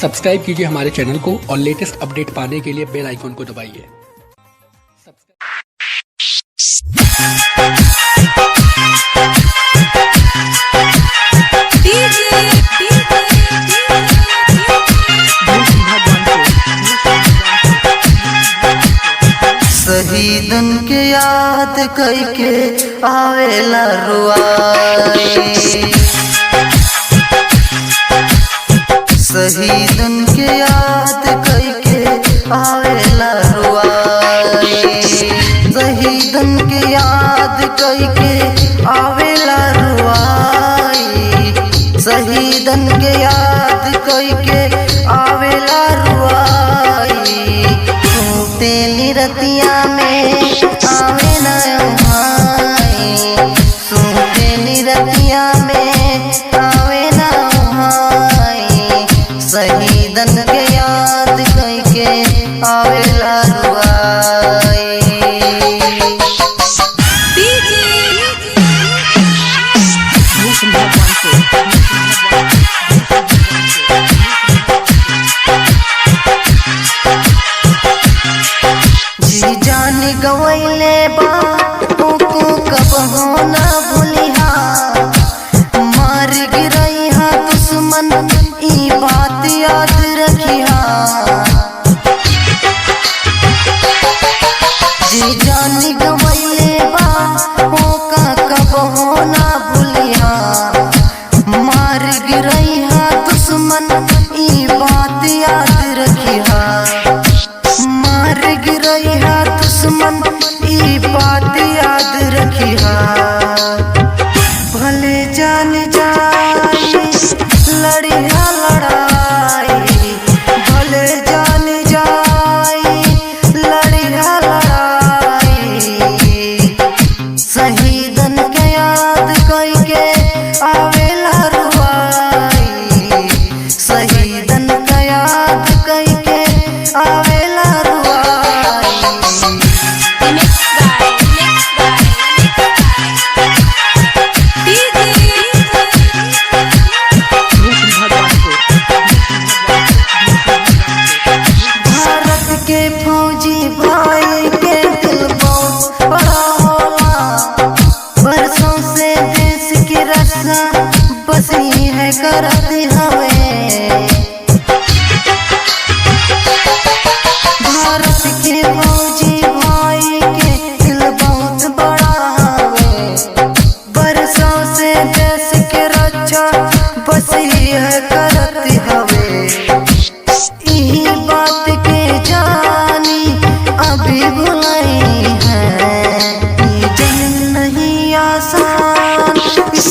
Subscribe कीजिए हमारे channel को और लेटेस्ट अपडेट पाने के लिए बेल आइकन को दबाइए। शहीदन के याद कइके आवेला रुआई, शहीदन के याद कइके आवेला रुआई, शहीदन के याद कइके आवेला रुआई, शहीदन के याद कइके आवेला रुआई। तेली रतिया में आवे ना भाई, तेली रतिया में आवे ना भाई, शहीदन के याद कइके आवेला रुआई। जी जान गवैले बा ओको कबहू ना भूलिहा, मार गिरैहा दुश्मन ई बात याद रखिहा। जी जान गवैले बा ओका कबहू ना भूलिहा, मार गिरैहा दुश्मन ई बात याद रखिहा, मार गिरैहा दुश्मन ई बात याद रखिहा। भले जान जाई लड़िहा लड़ाई, भले जान जाई लड़िहा लड़ाई, शहीदन के याद कइके आवेला रुआई, शहीदन का याद कइके आवेला भाई के दिल बहुत बड़ा होला, बरसों से देश की रक्षा बसी है करती हमें। भारत के फौजी भाई के दिल बहुत बड़ा हवे, बरसों से देश की रक्षा बसी है करती हवे। यही बात के जानी अभी भुलाई है, ये जंग नहीं आसान इस